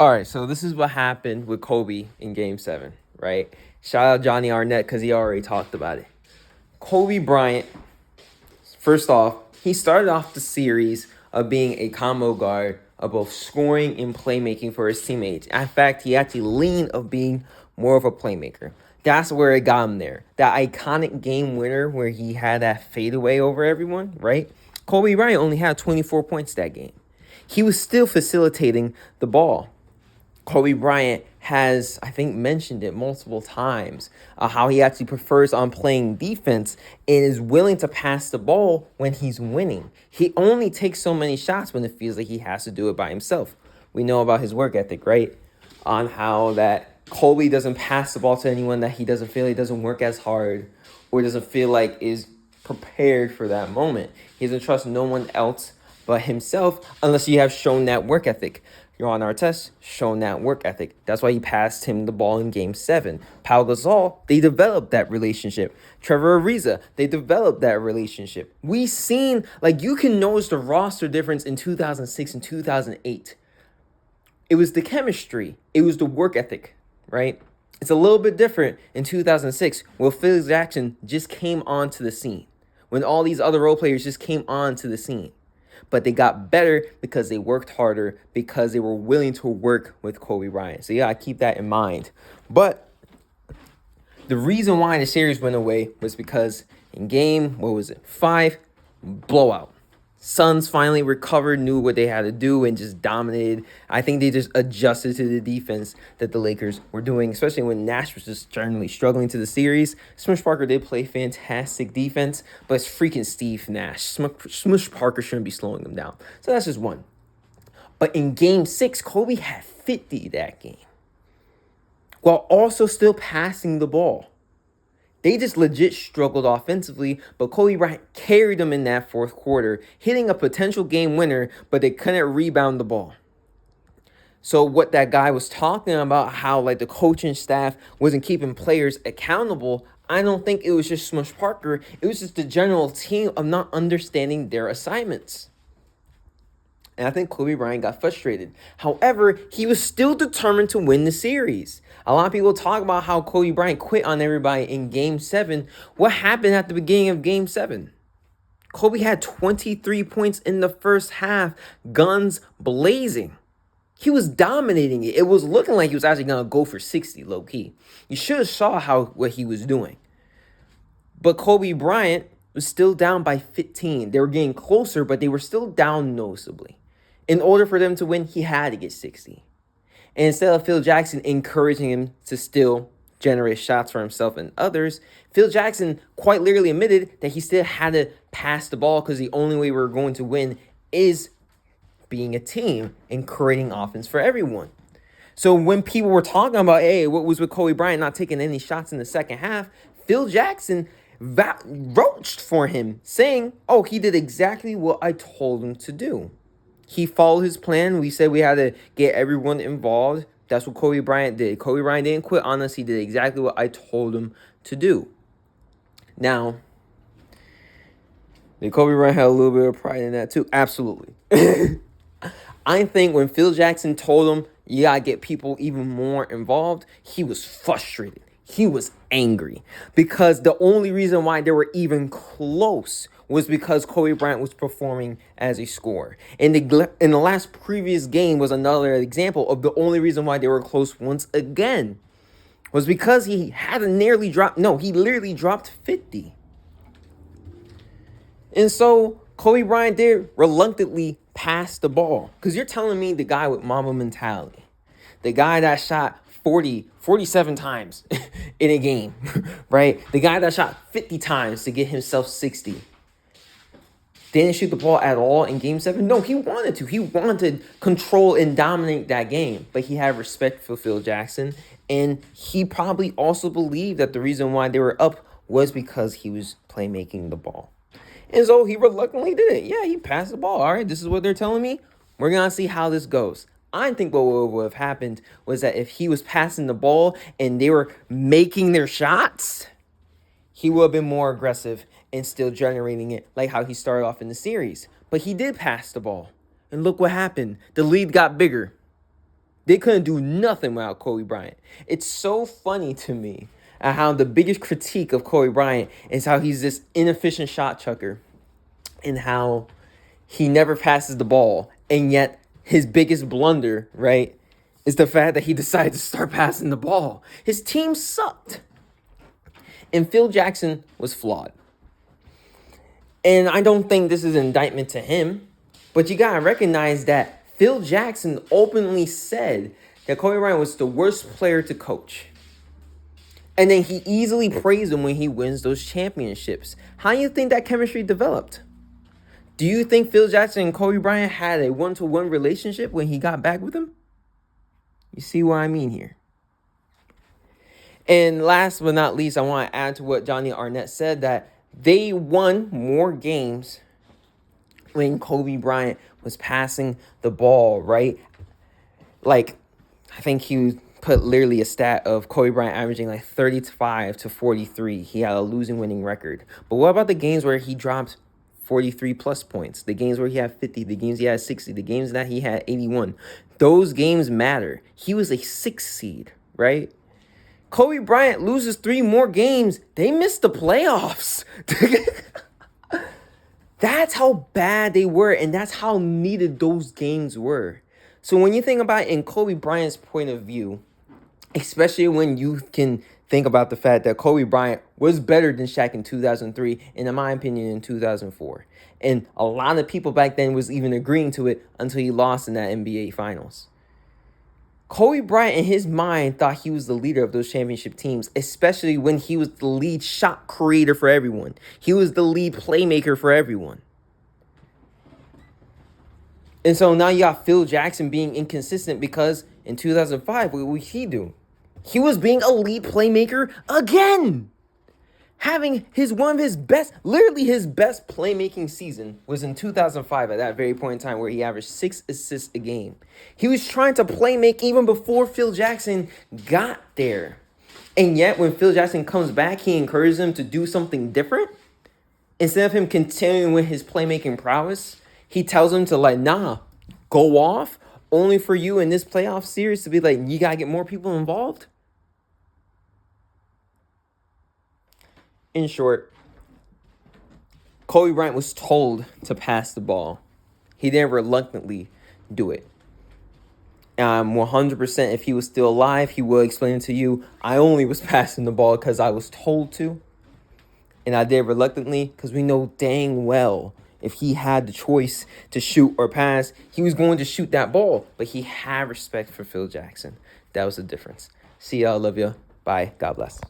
All right, so this is what happened with Kobe in Game 7, right? Shout out Johnny Arnett because he already talked about it. Kobe Bryant, first off, he started off the series of being a combo guard of both scoring and playmaking for his teammates. In fact, he actually leaned of being more of a playmaker. That's where it got him there. That iconic game winner where he had that fadeaway over everyone, right? Kobe Bryant only had 24 points that game. He was still facilitating the ball. Kobe Bryant has, I think, mentioned it multiple times, how he actually prefers on playing defense and is willing to pass the ball when he's winning. He only takes so many shots when it feels like he has to do it by himself. We know about his work ethic, right? On how that Kobe doesn't pass the ball to anyone that he doesn't feel he doesn't work as hard or doesn't feel like is prepared for that moment. He doesn't trust no one else but himself unless you have shown that work ethic. You're on our test, shown that work ethic. That's why he passed him the ball in Game 7. Pau Gasol, they developed that relationship. Trevor Ariza, they developed that relationship. We seen, like, you can notice the roster difference in 2006 and 2008. It was the chemistry. It was the work ethic, right? It's a little bit different in 2006 when Phil Jackson just came onto the scene. When all these other role players just came onto the scene. But they got better because they worked harder, because they were willing to work with Kobe Bryant. So, yeah, keep that in mind. But the reason why the series went away was because in game, 5, blowout. Suns finally recovered, knew what they had to do, and just dominated. I think they just adjusted to the defense that the Lakers were doing, especially when Nash was just generally struggling to the series. Smush Parker did play fantastic defense, but it's freaking Steve Nash. Smush Parker shouldn't be slowing them down. So that's just one. But in Game 6, Kobe had 50 that game, while also still passing the ball. They just legit struggled offensively, but Kobe Bryant carried them in that fourth quarter, hitting a potential game winner, but they couldn't rebound the ball. So what that guy was talking about, how like the coaching staff wasn't keeping players accountable, I don't think it was just Smush Parker. It was just the general team of not understanding their assignments. And I think Kobe Bryant got frustrated. However, he was still determined to win the series. A lot of people talk about how Kobe Bryant quit on everybody in Game 7. What happened at the beginning of Game 7? Kobe had 23 points in the first half, guns blazing. He was dominating it. It was looking like he was actually going to go for 60, low-key. You should have saw what he was doing. But Kobe Bryant was still down by 15. They were getting closer, but they were still down noticeably. In order for them to win, he had to get 60. And instead of Phil Jackson encouraging him to still generate shots for himself and others, Phil Jackson quite literally admitted that he still had to pass the ball because the only way we were going to win is being a team and creating offense for everyone. So when people were talking about, hey, what was with Kobe Bryant not taking any shots in the second half, Phil Jackson roached for him, saying, oh, he did exactly what I told him to do. He followed his plan. We said we had to get everyone involved. That's what Kobe Bryant did. Kobe Bryant didn't quit on us. He did exactly what I told him to do. Now, did Kobe Bryant have a little bit of pride in that too? Absolutely. I think when Phil Jackson told him, you got to get people even more involved, he was frustrated. He was angry because the only reason why they were even close was because Kobe Bryant was performing as a scorer. And in the last previous game was another example of the only reason why they were close once again was because he had nearly dropped. No, he literally dropped 50. And so Kobe Bryant did reluctantly pass the ball. Because you're telling me the guy with Mamba mentality, the guy that shot 47 times in a game, right? The guy that shot 50 times to get himself 60. Didn't shoot the ball at all in Game 7? No, he wanted to. He wanted to control and dominate that game. But he had respect for Phil Jackson. And he probably also believed that the reason why they were up was because he was playmaking the ball. And so he reluctantly did it. Yeah, he passed the ball. All right, this is what they're telling me. We're going to see how this goes. I think what would have happened was that if he was passing the ball and they were making their shots, he would have been more aggressive and still generating it like how he started off in the series. But he did pass the ball. And look what happened. The lead got bigger. They couldn't do nothing without Kobe Bryant. It's so funny to me how the biggest critique of Kobe Bryant is how he's this inefficient shot chucker and how he never passes the ball. And yet his biggest blunder, right, is the fact that he decided to start passing the ball. His team sucked. And Phil Jackson was flawed. And I don't think this is an indictment to him, but you got to recognize that Phil Jackson openly said that Kobe Bryant was the worst player to coach. And then he easily praised him when he wins those championships. How do you think that chemistry developed? Do you think Phil Jackson and Kobe Bryant had a one-to-one relationship when he got back with him? You see what I mean here? And last but not least, I want to add to what Johnny Arnett said, that they won more games when Kobe Bryant was passing the ball, right? Like, I think he put literally a stat of Kobe Bryant averaging like 35 to 43. He had a losing winning record. But what about the games where he dropped 43 plus points? The games where he had 50, the games he had 60, the games that he had 81. Those games matter. He was a 6 seed, right? Kobe Bryant loses 3 more games. They missed the playoffs. That's how bad they were, and that's how needed those games were. So when you think about it in Kobe Bryant's point of view, especially when you can think about the fact that Kobe Bryant was better than Shaq in 2003, and in my opinion, in 2004. And a lot of people back then was even agreeing to it until he lost in that NBA Finals. Kobe Bryant, in his mind, thought he was the leader of those championship teams, especially when he was the lead shot creator for everyone. He was the lead playmaker for everyone. And so now you got Phil Jackson being inconsistent because in 2005, what did he do? He was being a lead playmaker again. Having one of his best, literally his best playmaking season was in 2005 at that very point in time where he averaged 6 assists a game. He was trying to play make even before Phil Jackson got there. And yet when Phil Jackson comes back, he encourages him to do something different. Instead of him continuing with his playmaking prowess, he tells him to go off, only for you in this playoff series to be like, you got to get more people involved. In short, Kobe Bryant was told to pass the ball. He didn't reluctantly do it. 100% if he was still alive, he will explain it to you. I only was passing the ball because I was told to. And I did reluctantly because we know dang well if he had the choice to shoot or pass, he was going to shoot that ball. But he had respect for Phil Jackson. That was the difference. See y'all. Love you. Bye. God bless.